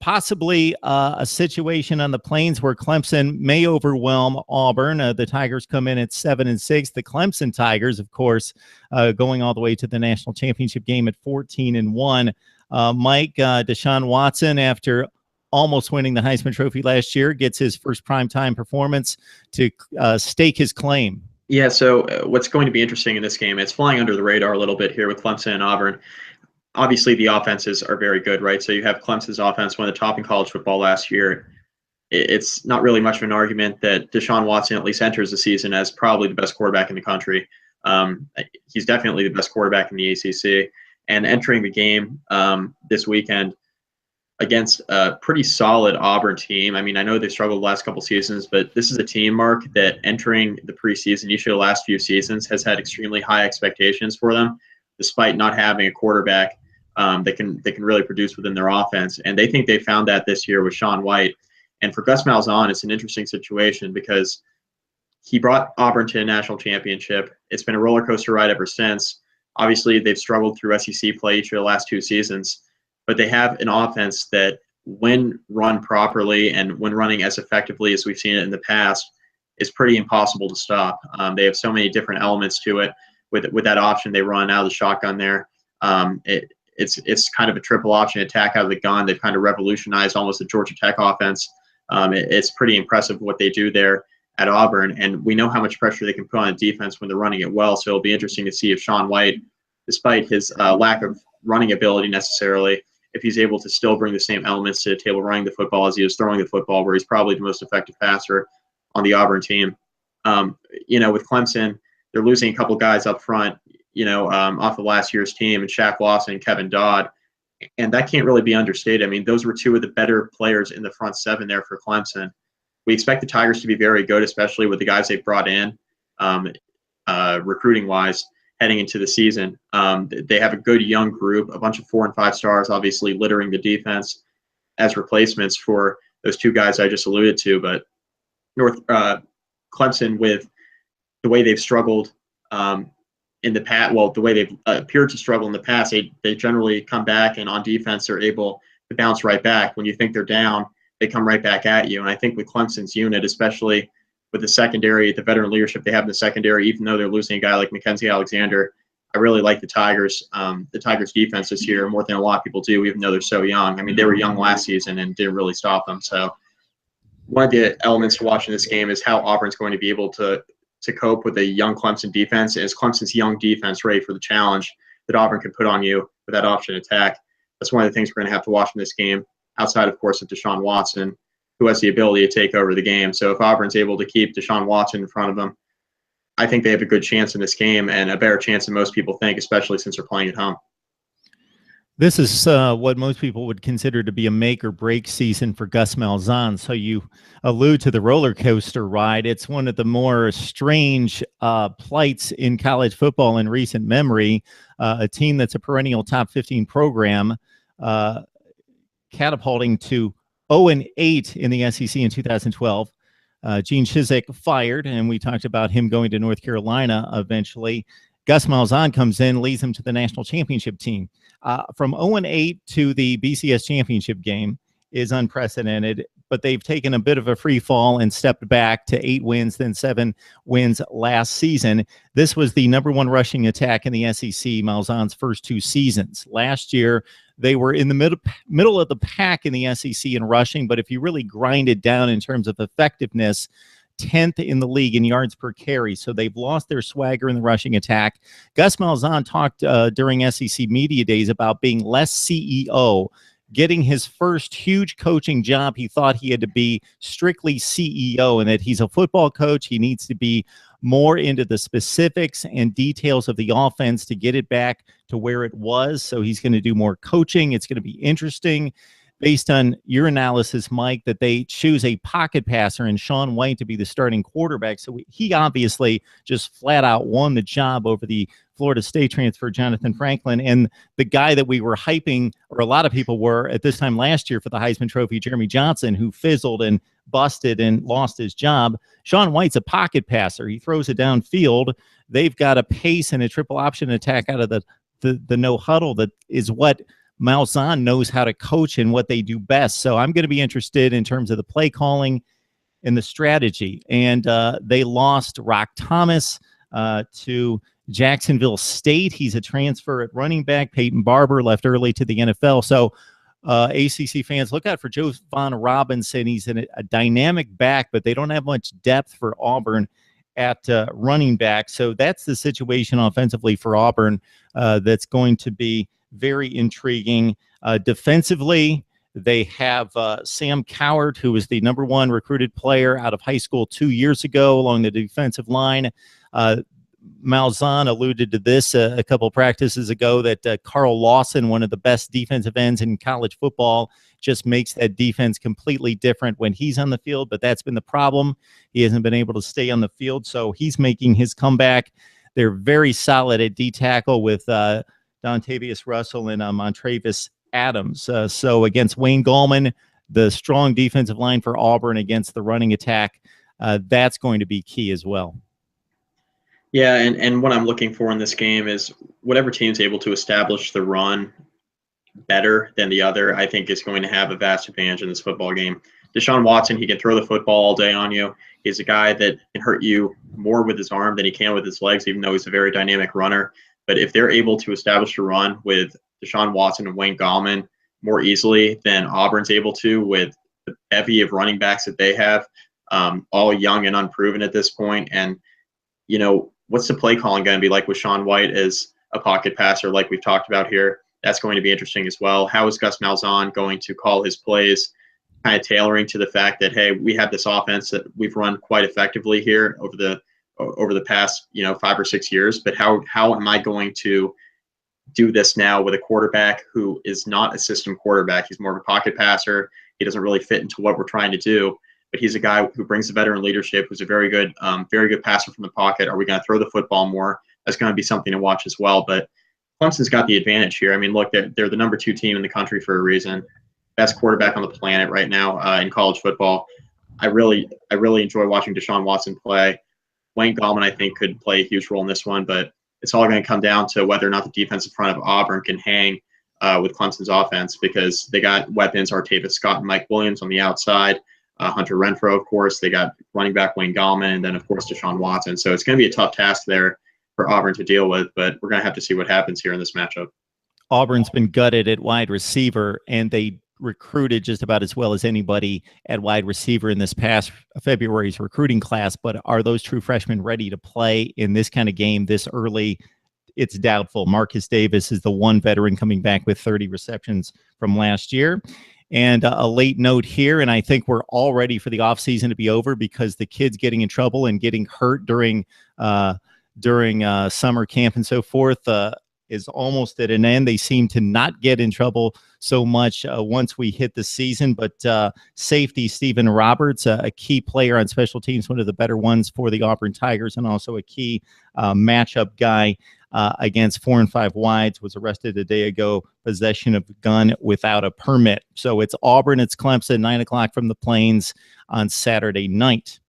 possibly a situation on the Plains where Clemson may overwhelm Auburn. The Tigers come in at 7-6. The Clemson Tigers, of course, going all the way to the national championship game at 14-1. Mike, Deshaun Watson, after almost winning the Heisman Trophy last year, gets his first primetime performance to stake his claim. Yeah, so what's going to be interesting in this game, it's flying under the radar a little bit here with Clemson and Auburn. Obviously, the offenses are very good, right? So you have Clemson's offense, one of the top in college football last year. It's not really much of an argument that Deshaun Watson at least enters the season as probably the best quarterback in the country. He's definitely the best quarterback in the ACC. And entering the game this weekend against a pretty solid Auburn team. I mean, I know they've struggled the last couple seasons, but this is a team, Mark, that entering the preseason, each of the last few seasons, has had extremely high expectations for them, despite not having a quarterback that can really produce within their offense. And they think they found that this year with Shaun White. And for Gus Malzahn, it's an interesting situation because he brought Auburn to a national championship. It's been a roller coaster ride ever since. Obviously, they've struggled through SEC play each of the last two seasons, but they have an offense that, when run properly and when running as effectively as we've seen it in the past, is pretty impossible to stop. They have so many different elements to it. With that option, they run out of the shotgun there. It's kind of a triple option attack out of the gun. They've kind of revolutionized almost the Georgia Tech offense. It's pretty impressive what they do there at Auburn, and we know how much pressure they can put on defense when they're running it well. So it'll be interesting to see if Shaun White, despite his lack of running ability necessarily, if he's able to still bring the same elements to the table running the football as he is throwing the football, where he's probably the most effective passer on the Auburn team. With Clemson, they're losing a couple guys up front, off of last year's team, and Shaq Lawson and Kevin Dodd. And that can't really be understated. I mean, those were two of the better players in the front seven there for Clemson. We expect the Tigers to be very good, especially with the guys they've brought in, recruiting-wise, heading into the season. They have a good young group, a bunch of 4 and 5 stars, obviously littering the defense as replacements for those two guys I just alluded to. But Clemson, with the way they've struggled in the past, the way they've appeared to struggle in the past, they generally come back, and on defense they're able to bounce right back. When you think they're down, they come right back at you. And I think with Clemson's unit, especially with the secondary, the veteran leadership they have in the secondary, even though they're losing a guy like Mackenzie Alexander, I really like the Tigers' defense this year more than a lot of people do, even though they're so young. I mean, they were young last season and didn't really stop them. So one of the elements to watching this game is how Auburn's going to be able to cope with a young Clemson defense. Is Clemson's young defense ready for the challenge that Auburn can put on you with that option attack? That's one of the things we're going to have to watch in this game, outside, of course, of Deshaun Watson, who has the ability to take over the game. So if Auburn's able to keep Deshaun Watson in front of them, I think they have a good chance in this game, and a better chance than most people think, especially since they're playing at home. This is what most people would consider to be a make or break season for Gus Malzahn. So you allude to the roller coaster ride. It's one of the more strange plights in college football in recent memory. A team that's a perennial top 15 program, catapulting to 0-8 in the SEC in 2012. Gene Chizik fired, and we talked about him going to North Carolina eventually. Gus Malzahn comes in, leads them to the national championship team. From 0-8 to the BCS championship game is unprecedented, but they've taken a bit of a free fall and stepped back to 8 wins, then 7 wins last season. This was the number 1 rushing attack in the SEC, Malzahn's first 2 seasons. Last year, they were in the middle of the pack in the SEC in rushing, but if you really grind it down in terms of effectiveness, 10th in the league in yards per carry. So they've lost their swagger in the rushing attack. Gus Malzahn talked during SEC Media Days about being less CEO, getting his first huge coaching job. He thought he had to be strictly CEO, and that he's a football coach. He needs to be more into the specifics and details of the offense to get it back to where it was. So he's going to do more coaching. It's going to be interesting, based on your analysis, Mike, that they choose a pocket passer and Shaun White to be the starting quarterback. So he obviously just flat out won the job over the Florida State transfer, Jonathan Franklin, and the guy that we were hyping, or a lot of people were at this time last year for the Heisman Trophy, Jeremy Johnson, who fizzled and busted and lost his job. Shaun White's a pocket passer. He throws it downfield. They've got a pace and a triple option attack out of the no huddle that is what Malzahn knows how to coach and what they do best. So I'm going to be interested in terms of the play calling and the strategy. And they lost Rock Thomas to Jacksonville State. He's a transfer at running back. Peyton Barber left early to the NFL. So ACC fans, look out for Jovan Robinson. He's a dynamic back, but they don't have much depth for Auburn at running back. So that's the situation offensively for Auburn that's going to be very intriguing. Defensively, they have Sam Cowart, who was the #1 recruited player out of high school 2 years ago along the defensive line. Malzahn alluded to this a couple practices ago, that Carl Lawson, one of the best defensive ends in college football, just makes that defense completely different when he's on the field. But that's been the problem. He hasn't been able to stay on the field, so he's making his comeback. They're very solid at D-tackle with Dontavius Russell and Montravis Adams. So against Wayne Gallman, the strong defensive line for Auburn against the running attack, that's going to be key as well. Yeah, and what I'm looking for in this game is whatever team's able to establish the run better than the other, I think is going to have a vast advantage in this football game. Deshaun Watson, he can throw the football all day on you. He's a guy that can hurt you more with his arm than he can with his legs, even though he's a very dynamic runner. But if they're able to establish a run with Deshaun Watson and Wayne Gallman more easily than Auburn's able to with the bevy of running backs that they have, all young and unproven at this point, and what's the play calling going to be like with Sean White as a pocket passer, like we've talked about here? That's going to be interesting as well. How is Gus Malzahn going to call his plays, kind of tailoring to the fact that, hey, we have this offense that we've run quite effectively here over the past 5 or 6 years, but how am I going to do this now with a quarterback who is not a system quarterback? He's more of a pocket passer. He doesn't really fit into what we're trying to do. But he's a guy who brings the veteran leadership, who's a very good passer from the pocket. Are we going to throw the football more? That's going to be something to watch as well. But Clemson's got the advantage here. I mean, look, they're the #2 team in the country for a reason. Best quarterback on the planet right now in college football. I really enjoy watching Deshaun Watson play. Wayne Gallman, I think, could play a huge role in this one, but it's all going to come down to whether or not the defensive front of Auburn can hang with Clemson's offense, because they got weapons, Artavis Scott and Mike Williams on the outside. Hunter Renfrow, of course. They got running back Wayne Gallman, and then, of course, Deshaun Watson. So it's going to be a tough task there for Auburn to deal with, but we're going to have to see what happens here in this matchup. Auburn's been gutted at wide receiver, and they recruited just about as well as anybody at wide receiver in this past February's recruiting class. But are those true freshmen ready to play in this kind of game this early? It's doubtful. Marcus Davis is the one veteran coming back with 30 receptions from last year. And a late note here, and I think we're all ready for the offseason to be over, because the kids getting in trouble and getting hurt during summer camp and so forth is almost at an end. They seem to not get in trouble so much once we hit the season. But safety Stephen Roberts, a key player on special teams, one of the better ones for the Auburn Tigers, and also a key matchup guy against 4 and 5 wides, was arrested a day ago, possession of a gun without a permit. So it's Auburn, it's Clemson, 9 o'clock from the Plains on Saturday night.